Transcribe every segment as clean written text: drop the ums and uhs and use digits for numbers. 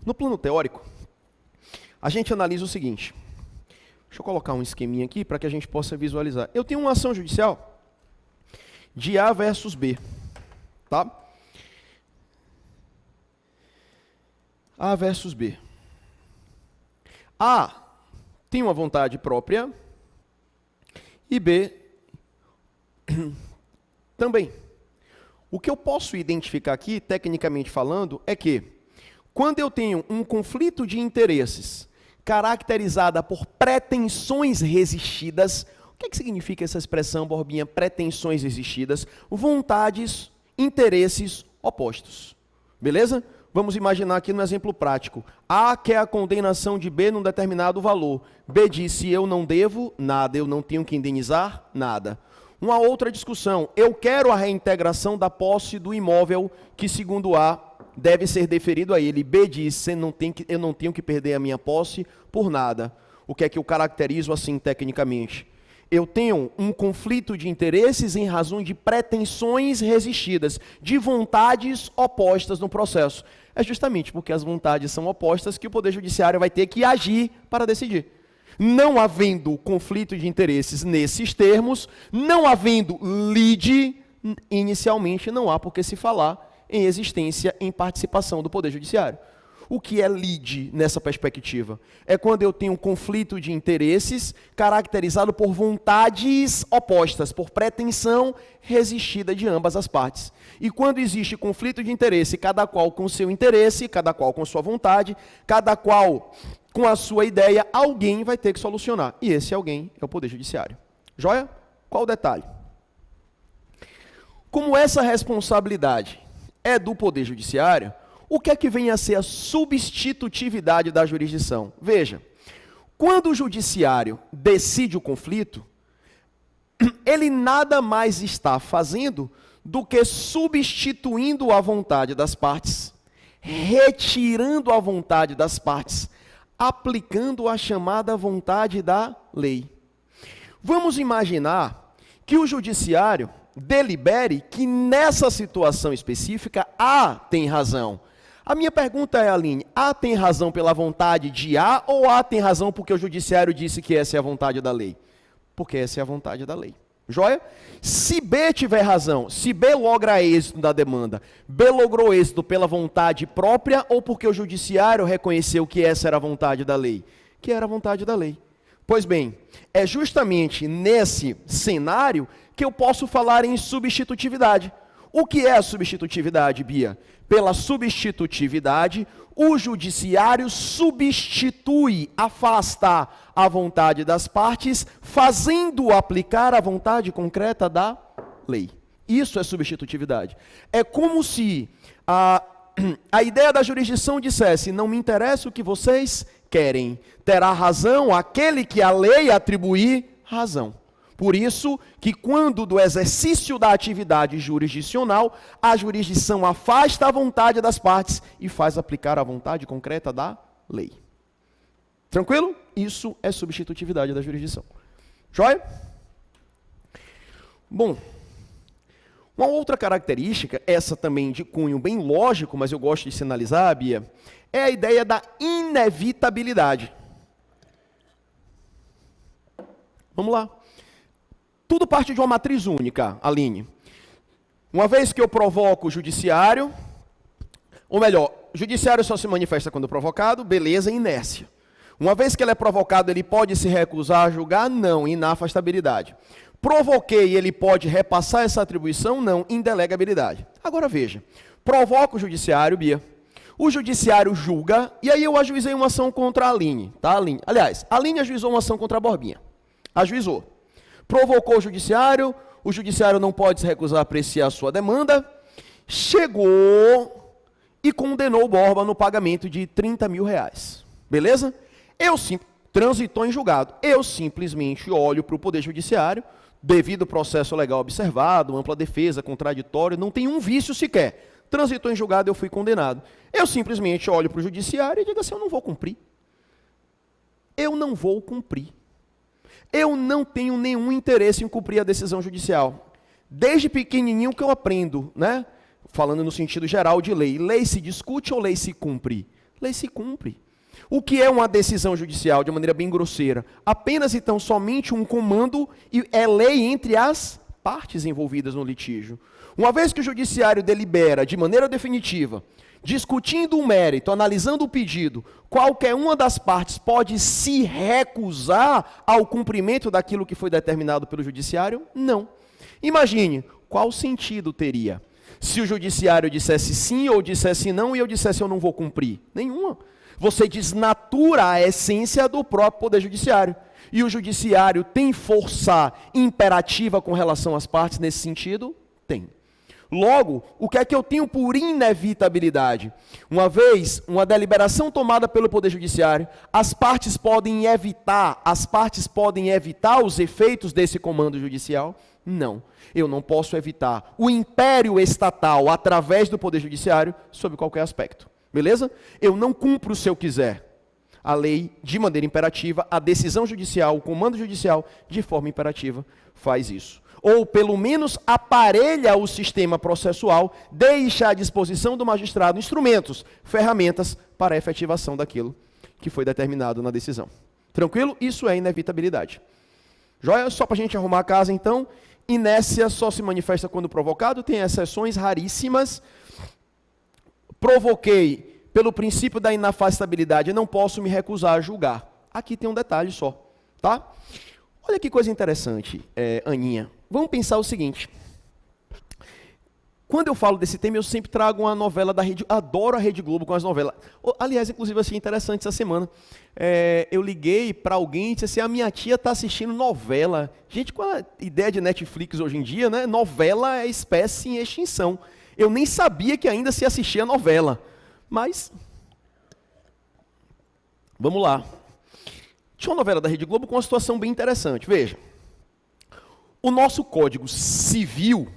No plano teórico, a gente analisa o seguinte. Deixa eu colocar um esqueminha aqui para que a gente possa visualizar. Eu tenho uma ação judicial de A versus B. Tá? A versus B. A tem uma vontade própria e B também. O que eu posso identificar aqui, tecnicamente falando, é que quando eu tenho um conflito de interesses caracterizada por pretensões resistidas, o que significa essa expressão, Borbinha? Pretensões resistidas, vontades, interesses opostos. Beleza? Vamos imaginar aqui no exemplo prático. A quer a condenação de B num determinado valor. B disse, eu não devo nada, eu não tenho que indenizar nada. Uma outra discussão, eu quero a reintegração da posse do imóvel que, segundo A, deve ser deferido a ele. B diz, eu não tenho que perder a minha posse por nada. O que é que eu caracterizo assim tecnicamente? Eu tenho um conflito de interesses em razão de pretensões resistidas, de vontades opostas no processo. É justamente porque as vontades são opostas que o Poder Judiciário vai ter que agir para decidir. Não havendo conflito de interesses nesses termos, não havendo lide, inicialmente não há por que se falar em existência, em participação do Poder Judiciário. O que é lide nessa perspectiva? É quando eu tenho um conflito de interesses caracterizado por vontades opostas, por pretensão resistida de ambas as partes. E quando existe conflito de interesse, cada qual com o seu interesse, cada qual com sua vontade, cada qual com a sua ideia, alguém vai ter que solucionar. E esse alguém é o Poder Judiciário. Joia? Qual o detalhe? Como essa responsabilidade é do Poder Judiciário, o que é que vem a ser a substitutividade da jurisdição? Veja, quando o Judiciário decide o conflito, ele nada mais está fazendo do que substituindo a vontade das partes, retirando a vontade das partes, aplicando a chamada vontade da lei. Vamos imaginar que o Judiciário delibere que nessa situação específica A tem razão. A minha pergunta é, Aline, A tem razão pela vontade de A ou A tem razão porque o Judiciário disse que essa é a vontade da lei? Porque essa é a vontade da lei. Joia? Se B tiver razão, se B logra êxito da demanda, B logrou êxito pela vontade própria ou porque o Judiciário reconheceu que essa era a vontade da lei? Que era a vontade da lei. Pois bem, é justamente nesse cenário que eu posso falar em substitutividade. O que é a substitutividade, Bia? Pela substitutividade, o Judiciário substitui, afasta a vontade das partes, fazendo aplicar a vontade concreta da lei. Isso é substitutividade. É como se a ideia da jurisdição dissesse, não me interessa o que vocês querem, terá razão aquele que a lei atribuir razão. Por isso que quando do exercício da atividade jurisdicional, a jurisdição afasta a vontade das partes e faz aplicar a vontade concreta da lei. Tranquilo? Isso é substitutividade da jurisdição. Joia? Bom, uma outra característica, essa também de cunho bem lógico, mas eu gosto de sinalizar, Bia, é a ideia da inevitabilidade. Vamos lá. Tudo parte de uma matriz única, Aline. Uma vez que eu provoco o Judiciário, ou melhor, o Judiciário só se manifesta quando provocado, beleza, inércia. Uma vez que ele é provocado, ele pode se recusar a julgar? Não, inafastabilidade. Provoquei, ele pode repassar essa atribuição? Não, indelegabilidade. Agora veja, provoca o Judiciário, Bia, o Judiciário julga, e aí eu ajuizei uma ação contra a Aline, tá, Aline? Aliás, a Aline ajuizou uma ação contra a Borbinha. Ajuizou. Provocou o Judiciário não pode se recusar a apreciar a sua demanda, chegou e condenou o Borba no pagamento de 30 mil reais. Beleza? Transitou em julgado. Eu simplesmente olho para o Poder Judiciário, devido ao processo legal observado, ampla defesa, contraditório, não tem um vício sequer. Transitou em julgado, eu fui condenado. Eu simplesmente olho para o Judiciário e digo assim, eu não vou cumprir. Eu não vou cumprir. Eu não tenho nenhum interesse em cumprir a decisão judicial. Desde pequenininho que eu aprendo, né? Falando no sentido geral de lei. Lei se discute ou lei se cumpre? lei se cumpre. O que é uma decisão judicial, de maneira bem grosseira? Apenas, então, somente um comando e é lei entre as partes envolvidas no litígio. Uma vez que o judiciário delibera de maneira definitiva, discutindo o mérito, analisando o pedido, qualquer uma das partes pode se recusar ao cumprimento daquilo que foi determinado pelo judiciário? Não. Imagine, qual sentido teria se o judiciário dissesse sim ou dissesse não e eu dissesse eu não vou cumprir? Nenhuma. Você desnatura a essência do próprio Poder Judiciário. E o Judiciário tem força imperativa com relação às partes nesse sentido? Tem. Logo, o que é que eu tenho por inevitabilidade? Uma vez, uma deliberação tomada pelo Poder Judiciário, as partes podem evitar os efeitos desse comando judicial? Não. Eu não posso evitar o império estatal através do Poder Judiciário sob qualquer aspecto. Beleza? Eu não cumpro se eu quiser. A lei, de maneira imperativa, a decisão judicial, o comando judicial, de forma imperativa, faz isso. Ou, pelo menos, aparelha o sistema processual, deixa à disposição do magistrado instrumentos, ferramentas para a efetivação daquilo que foi determinado na decisão. Tranquilo? Isso é inevitabilidade. Joia? Só para a gente arrumar a casa, então. Inércia só se manifesta quando provocado, tem exceções raríssimas. Provoquei pelo princípio da inafastabilidade, não posso me recusar a julgar. Aqui tem um detalhe só, tá? Olha que coisa interessante, Aninha. Vamos pensar o seguinte. Quando eu falo desse tema, eu sempre trago uma novela da Rede... Adoro a Rede Globo com as novelas. Aliás, inclusive, achei interessante essa semana. Eu liguei para alguém e disse assim, a minha tia está assistindo novela. Gente, com a ideia de Netflix hoje em dia, né? Novela é espécie em extinção. Eu nem sabia que ainda se assistia novela. Mas, vamos lá. Tinha uma novela da Rede Globo com uma situação bem interessante. Veja, o nosso Código Civil,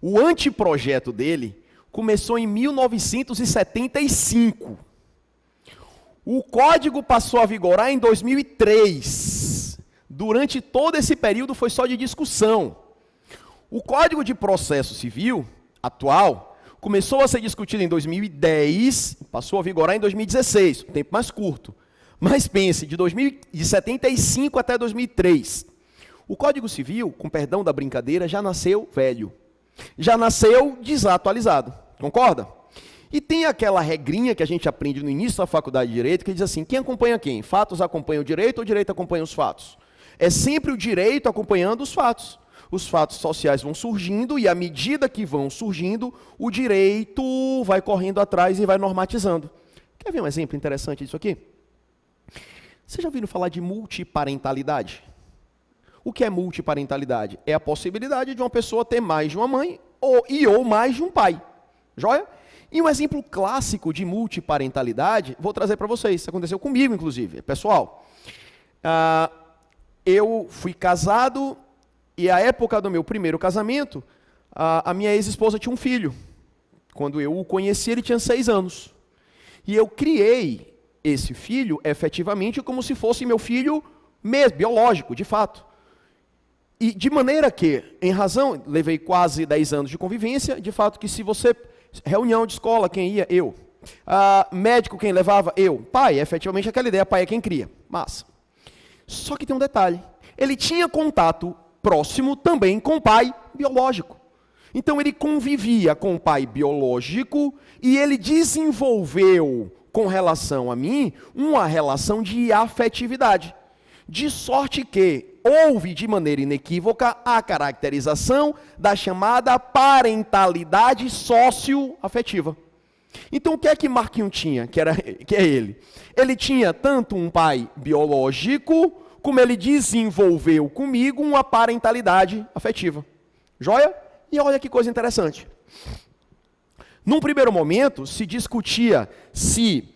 o anteprojeto dele começou em 1975. O Código passou a vigorar em 2003. Durante todo esse período foi só de discussão. O Código de Processo Civil atual começou a ser discutido em 2010, passou a vigorar em 2016, um tempo mais curto. Mas pense, de 75 até 2003. O Código Civil, com perdão da brincadeira, já nasceu velho. Já nasceu desatualizado. Concorda? E tem aquela regrinha que a gente aprende no início da faculdade de Direito, que diz assim, quem acompanha quem? Fatos acompanham o direito ou o direito acompanha os fatos? É sempre o direito acompanhando os fatos. Os fatos sociais vão surgindo e, à medida que vão surgindo, o direito vai correndo atrás e vai normatizando. Quer ver um exemplo interessante disso aqui? Vocês já ouviram falar de multiparentalidade? O que é multiparentalidade? É a possibilidade de uma pessoa ter mais de uma mãe ou mais de um pai. Joia? E um exemplo clássico de multiparentalidade, vou trazer para vocês. Isso aconteceu comigo, inclusive. Pessoal, eu fui casado e, à época do meu primeiro casamento, a minha ex-esposa tinha um filho. Quando eu o conheci, ele tinha 6 anos. E eu criei esse filho, efetivamente, como se fosse meu filho mesmo, biológico, de fato. E de maneira que, em razão, levei quase 10 anos de convivência, de fato que se você... Reunião de escola, quem ia? Eu. Médico, quem levava? Eu. Pai, efetivamente aquela ideia, pai é quem cria. Massa. Só que tem um detalhe. Ele tinha contato próximo também com o pai biológico. Então ele convivia com o pai biológico e ele desenvolveu, com relação a mim, uma relação de afetividade. De sorte que houve de maneira inequívoca a caracterização da chamada parentalidade socioafetiva. Então o que é que Marquinhos tinha, que é ele? Ele tinha tanto um pai biológico, como ele desenvolveu comigo uma parentalidade afetiva. Joia? E olha que coisa interessante. Num primeiro momento, se discutia se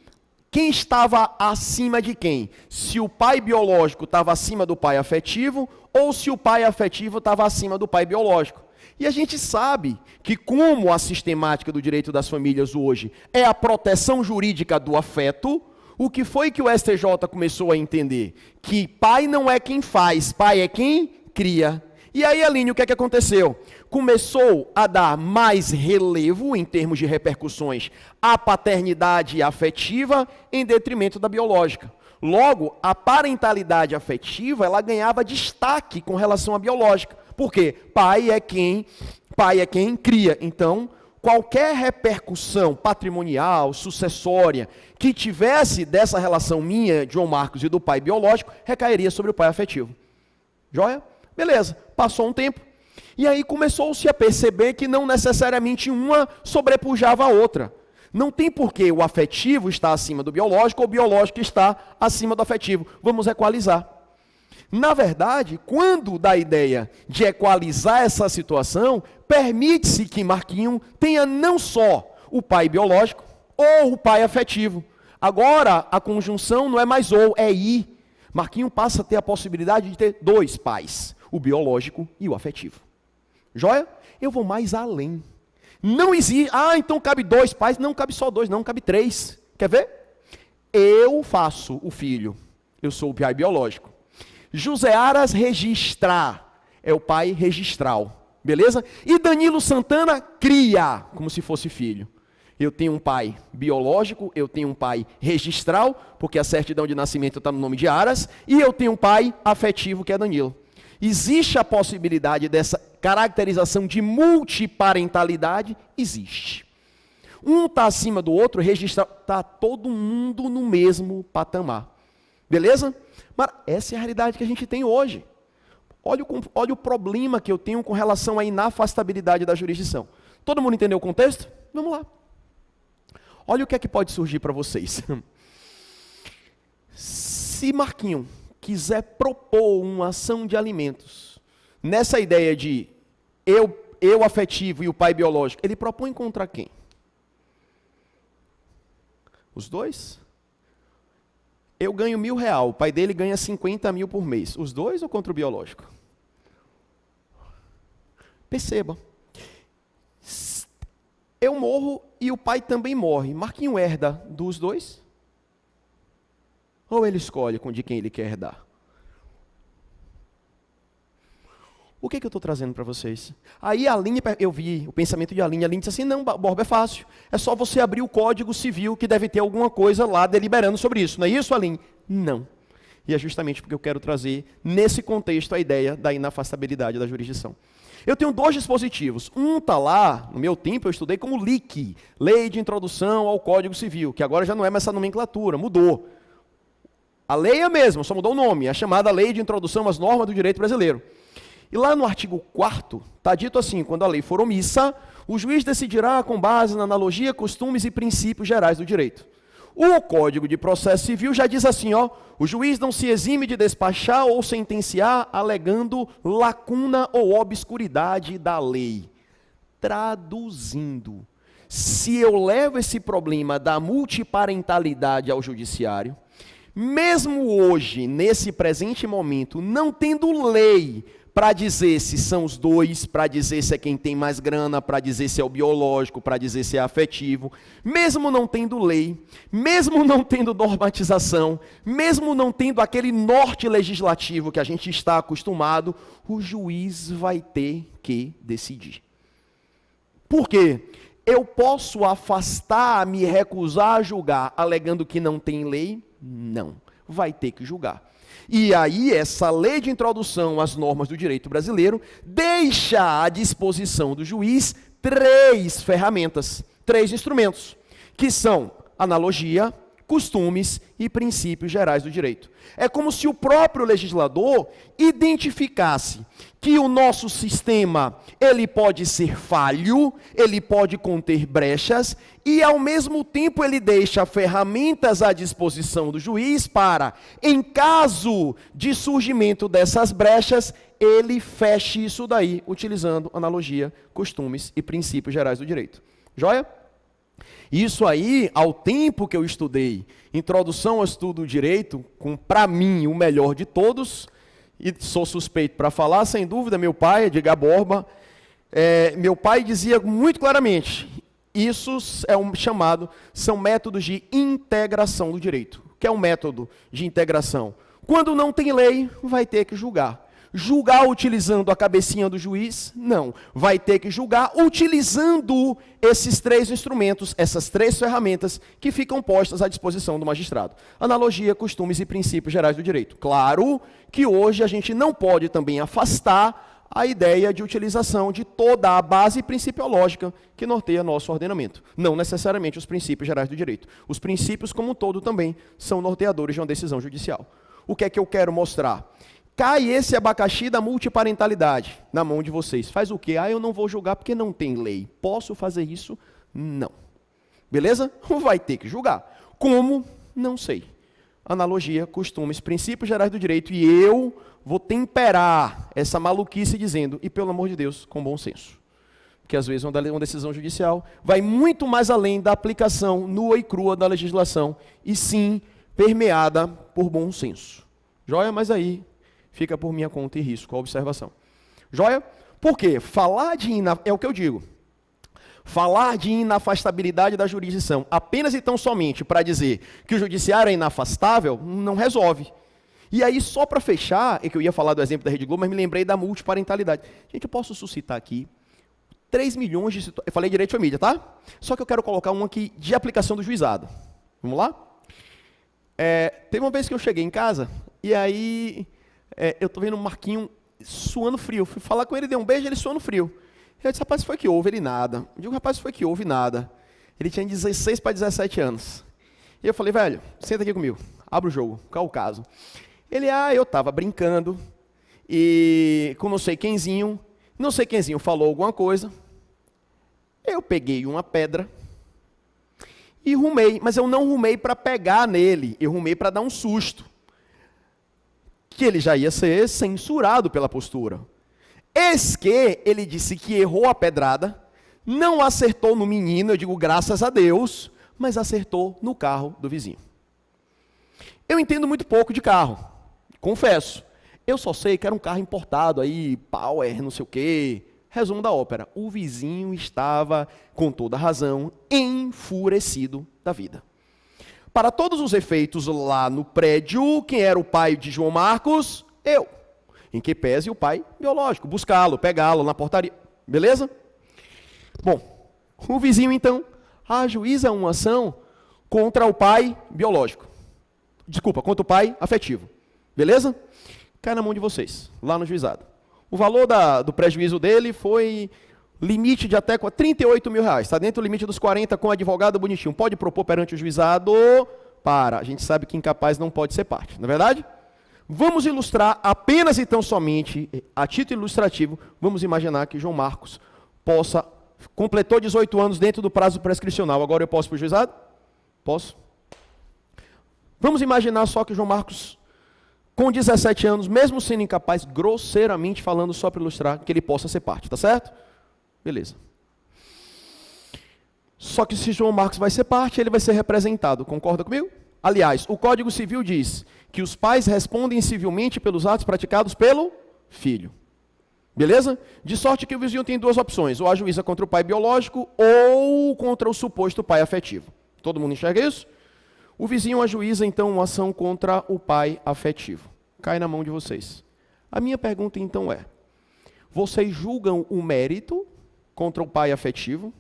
quem estava acima de quem? Se o pai biológico estava acima do pai afetivo ou se o pai afetivo estava acima do pai biológico. E a gente sabe que, como a sistemática do direito das famílias hoje é a proteção jurídica do afeto, o que foi que o STJ começou a entender? Que pai não é quem faz, pai é quem cria. E aí, Aline, o que é que aconteceu? Começou a dar mais relevo, em termos de repercussões, à paternidade afetiva em detrimento da biológica. Logo, a parentalidade afetiva, ela ganhava destaque com relação à biológica. Por quê? Pai é quem cria. Então, qualquer repercussão patrimonial, sucessória, que tivesse dessa relação minha, João Marcos, e do pai biológico, recairia sobre o pai afetivo. Joia? Beleza, passou um tempo, e aí começou-se a perceber que não necessariamente uma sobrepujava a outra. Não tem porquê o afetivo estar acima do biológico ou o biológico estar acima do afetivo. Vamos equalizar. Na verdade, quando dá a ideia de equalizar essa situação, permite-se que Marquinho tenha não só o pai biológico ou o pai afetivo. Agora, a conjunção não é mais ou, é e. Marquinho passa a ter a possibilidade de ter dois pais, o biológico e o afetivo. Joia? Eu vou mais além. Não existe, então cabe dois pais, não cabe só dois, não cabe três. Quer ver? Eu faço o filho, eu sou o pai biológico. José Aras registrar, é o pai registral, beleza? E Danilo Santana cria, como se fosse filho. Eu tenho um pai biológico, eu tenho um pai registral, porque a certidão de nascimento está no nome de Aras, e eu tenho um pai afetivo, que é Danilo. Existe a possibilidade dessa caracterização de multiparentalidade? Existe. Um está acima do outro, registral, está todo mundo no mesmo patamar. Beleza? Mas essa é a realidade que a gente tem hoje. Olha o problema que eu tenho com relação à inafastabilidade da jurisdição. Todo mundo entendeu o contexto? Vamos lá. Olha o que é que pode surgir para vocês. Se Marquinho quiser propor uma ação de alimentos, nessa ideia de eu afetivo e o pai biológico, ele propõe contra quem? Os dois? Eu ganho R$1.000, o pai dele ganha 50 mil por mês. Os dois ou contra o biológico? Perceba. Eu morro e o pai também morre. Marquinho herda dos dois? Ou ele escolhe de quem ele quer herdar? O que eu estou trazendo para vocês? Aí a Aline, eu vi o pensamento de Aline. A Aline disse assim, não, Borba, é fácil. É só você abrir o Código Civil, que deve ter alguma coisa lá deliberando sobre isso. Não é isso, Aline? Não. E é justamente porque eu quero trazer, nesse contexto, a ideia da inafastabilidade da jurisdição. Eu tenho dois dispositivos. Um está lá, no meu tempo eu estudei como LIC, Lei de Introdução ao Código Civil, que agora já não é mais essa nomenclatura, mudou. A lei é a mesma, só mudou o nome, é a chamada Lei de Introdução às Normas do Direito Brasileiro. E lá no artigo 4º, está dito assim, quando a lei for omissa, o juiz decidirá com base na analogia, costumes e princípios gerais do direito. O Código de Processo Civil já diz assim, o juiz não se exime de despachar ou sentenciar alegando lacuna ou obscuridade da lei. Traduzindo, se eu levo esse problema da multiparentalidade ao judiciário, mesmo hoje, nesse presente momento, não tendo lei para dizer se são os dois, para dizer se é quem tem mais grana, para dizer se é o biológico, para dizer se é afetivo, mesmo não tendo lei, mesmo não tendo normatização, mesmo não tendo aquele norte legislativo que a gente está acostumado, o juiz vai ter que decidir. Por quê? Eu posso afastar, me recusar a julgar, alegando que não tem lei? Não, vai ter que julgar. E aí, essa lei de introdução às normas do direito brasileiro deixa à disposição do juiz três ferramentas, três instrumentos, que são analogia, costumes e princípios gerais do direito. É como se o próprio legislador identificasse que o nosso sistema, ele pode ser falho, ele pode conter brechas e, ao mesmo tempo, ele deixa ferramentas à disposição do juiz para, em caso de surgimento dessas brechas, ele feche isso daí, utilizando analogia, costumes e princípios gerais do direito. Joia? Isso aí, ao tempo que eu estudei Introdução ao Estudo do Direito, com, para mim, o melhor de todos, e sou suspeito para falar, sem dúvida, meu pai, Edgar Borba, meu pai dizia muito claramente, isso são métodos de integração do direito. O que é um método de integração? Quando não tem lei, vai ter que julgar. Julgar utilizando a cabecinha do juiz? Não. Vai ter que julgar utilizando esses três instrumentos, essas três ferramentas que ficam postas à disposição do magistrado. Analogia, costumes e princípios gerais do direito. Claro que hoje a gente não pode também afastar a ideia de utilização de toda a base principiológica que norteia nosso ordenamento. Não necessariamente os princípios gerais do direito. Os princípios como um todo também são norteadores de uma decisão judicial. O que é que eu quero mostrar? Cai esse abacaxi da multiparentalidade na mão de vocês. Faz o quê? Eu não vou julgar porque não tem lei. Posso fazer isso? Não. Beleza? Vai ter que julgar. Como? Não sei. Analogia, costumes, princípios gerais do direito. E eu vou temperar essa maluquice dizendo, e pelo amor de Deus, com bom senso. Porque às vezes uma decisão judicial vai muito mais além da aplicação nua e crua da legislação, e sim permeada por bom senso. Joia? Mas aí fica por minha conta e risco a observação. Joia? Por quê? É o que eu digo. Falar de inafastabilidade da jurisdição apenas e tão somente para dizer que o judiciário é inafastável, não resolve. E aí, só para fechar, é que eu ia falar do exemplo da Rede Globo, mas me lembrei da multiparentalidade. Gente, eu posso suscitar aqui 3 milhões de situações. Eu falei direito de família, tá? Só que eu quero colocar um aqui de aplicação do juizado. Vamos lá? Teve uma vez que eu cheguei em casa, e aí eu tô vendo o Marquinho suando frio. Fui falar com ele, dei um beijo, ele suando frio. Eu disse, rapaz, foi que houve? Ele nada. Eu digo, rapaz, foi que houve? Nada. Ele tinha 16 para 17 anos. E eu falei, velho, senta aqui comigo, abre o jogo, qual é o caso? Ele, eu estava brincando, e com não sei quemzinho falou alguma coisa, eu peguei uma pedra e rumei, mas eu não rumei para pegar nele, eu rumei para dar um susto, que ele já ia ser censurado pela postura. Eis que ele disse que errou a pedrada, não acertou no menino, eu digo graças a Deus, mas acertou no carro do vizinho. Eu entendo muito pouco de carro, confesso. Eu só sei que era um carro importado aí, Power, não sei o quê. Resumo da ópera, o vizinho estava, com toda razão, enfurecido da vida. Para todos os efeitos lá no prédio, quem era o pai de João Marcos? Eu. Em que pese o pai biológico, buscá-lo, pegá-lo na portaria. Beleza? Bom, o vizinho então ajuiza uma ação contra o pai biológico. Desculpa, contra o pai afetivo. Beleza? Cai na mão de vocês, lá no juizado. O valor do prejuízo dele foi limite de até 38 mil reais. Está dentro do limite dos 40 com advogado bonitinho. Pode propor perante o juizado? A gente sabe que incapaz não pode ser parte, não é verdade? Vamos ilustrar apenas e tão somente, a título ilustrativo, vamos imaginar que João Marcos completou 18 anos dentro do prazo prescricional. Agora eu posso ir para o juizado? Posso. Vamos imaginar só que João Marcos, com 17 anos, mesmo sendo incapaz, grosseiramente falando, só para ilustrar, que ele possa ser parte, tá certo? Beleza. Só que se João Marcos vai ser parte, ele vai ser representado, concorda comigo? Aliás, o Código Civil diz que os pais respondem civilmente pelos atos praticados pelo filho. Beleza? De sorte que o vizinho tem duas opções, ou ajuiza contra o pai biológico, ou contra o suposto pai afetivo. Todo mundo enxerga isso? O vizinho ajuiza, então, uma ação contra o pai afetivo. Cai na mão de vocês. A minha pergunta, então, é: vocês julgam o mérito contra o pai afetivo?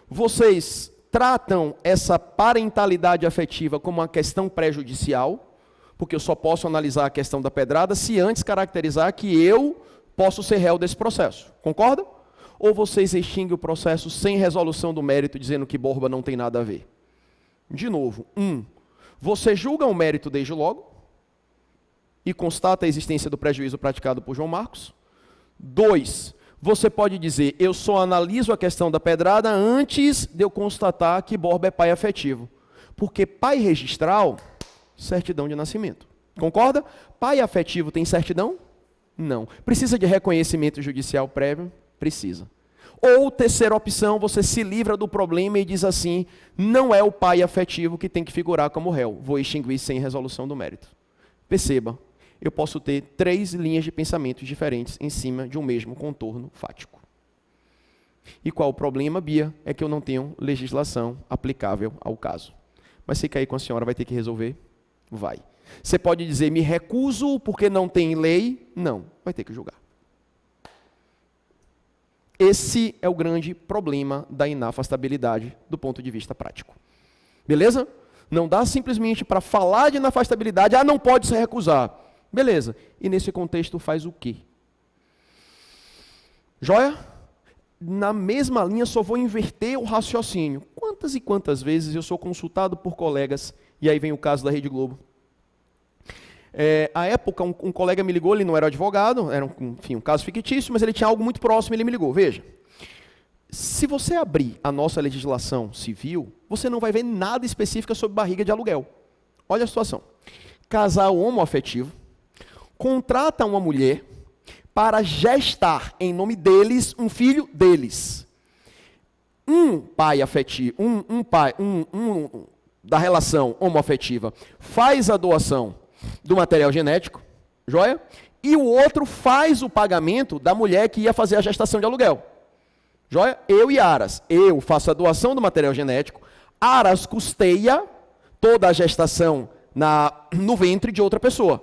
Vocês tratam essa parentalidade afetiva como uma questão prejudicial? Porque eu só posso analisar a questão da pedrada se antes caracterizar que eu posso ser réu desse processo. Concorda? Ou vocês extinguem o processo sem resolução do mérito, dizendo que Borba não tem nada a ver? De novo, você julga o mérito desde logo e constata a existência do prejuízo praticado por João Marcos. 2, você pode dizer, eu só analiso a questão da pedrada antes de eu constatar que Borba é pai afetivo. Porque pai registral, certidão de nascimento. Concorda? Pai afetivo tem certidão? Não. Precisa de reconhecimento judicial prévio? Precisa. Ou, terceira opção, você se livra do problema e diz assim, não é o pai afetivo que tem que figurar como réu. Vou extinguir sem resolução do mérito. Perceba, eu posso ter 3 linhas de pensamentos diferentes em cima de um mesmo contorno fático. E qual o problema, Bia? É que eu não tenho legislação aplicável ao caso. Mas se cair com a senhora, vai ter que resolver? Vai. Você pode dizer, me recuso porque não tem lei. Não, vai ter que julgar. Esse é o grande problema da inafastabilidade do ponto de vista prático. Beleza? Não dá simplesmente para falar de inafastabilidade, não pode se recusar. Beleza. E nesse contexto faz o quê? Joia? Na mesma linha, só vou inverter o raciocínio. Quantas e quantas vezes eu sou consultado por colegas, e aí vem o caso da Rede Globo. À época, um colega me ligou, ele não era advogado, era um caso fictício, mas ele tinha algo muito próximo, ele me ligou. Veja, se você abrir a nossa legislação civil, você não vai ver nada específico sobre barriga de aluguel. Olha a situação. Casal homoafetivo contrata uma mulher para gestar em nome deles um filho deles. Um pai afetivo, da relação homoafetiva faz a doação do material genético, joia? E o outro faz o pagamento da mulher que ia fazer a gestação de aluguel. Joia? Eu e Aras. Eu faço a doação do material genético, Aras custeia toda a gestação no ventre de outra pessoa.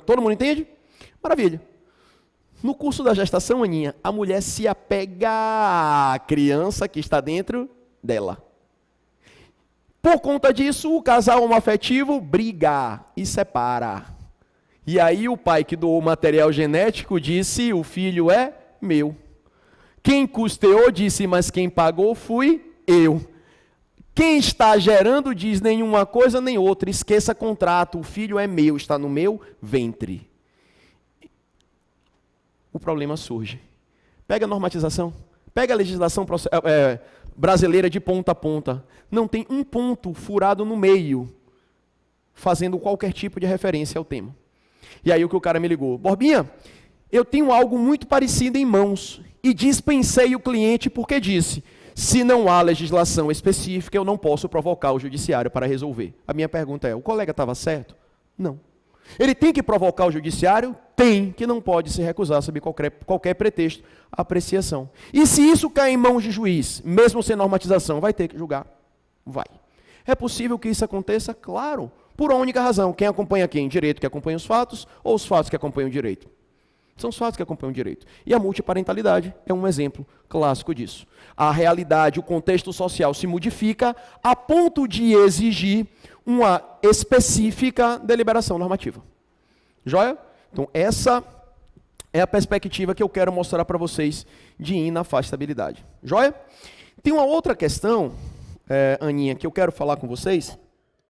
Todo mundo entende? Maravilha. No curso da gestação, Aninha, a mulher se apega à criança que está dentro dela. Por conta disso, o casal homoafetivo briga e separa. E aí o pai que doou o material genético disse, o filho é meu. Quem custeou disse, mas quem pagou fui eu. Quem está gerando diz nenhuma coisa nem outra, esqueça contrato, o filho é meu, está no meu ventre. O problema surge. Pega a normatização, pega a legislação brasileira de ponta a ponta. Não tem um ponto furado no meio, fazendo qualquer tipo de referência ao tema. E aí o que o cara me ligou, Borbinha, eu tenho algo muito parecido em mãos, e dispensei o cliente porque disse, se não há legislação específica, eu não posso provocar o judiciário para resolver. A minha pergunta é, o colega estava certo? Não. Ele tem que provocar o judiciário? Tem, que não pode se recusar sob qualquer pretexto à apreciação. E se isso cair em mãos de juiz, mesmo sem normatização, vai ter que julgar? Vai. É possível que isso aconteça? Claro. Por uma única razão. Quem acompanha quem? Direito que acompanha os fatos ou os fatos que acompanham o direito? São os fatos que acompanham o direito. E a multiparentalidade é um exemplo clássico disso. A realidade, o contexto social se modifica a ponto de exigir uma específica deliberação normativa. Joia? Então, essa é a perspectiva que eu quero mostrar para vocês de inafastabilidade. Joia? Tem uma outra questão, Aninha, que eu quero falar com vocês,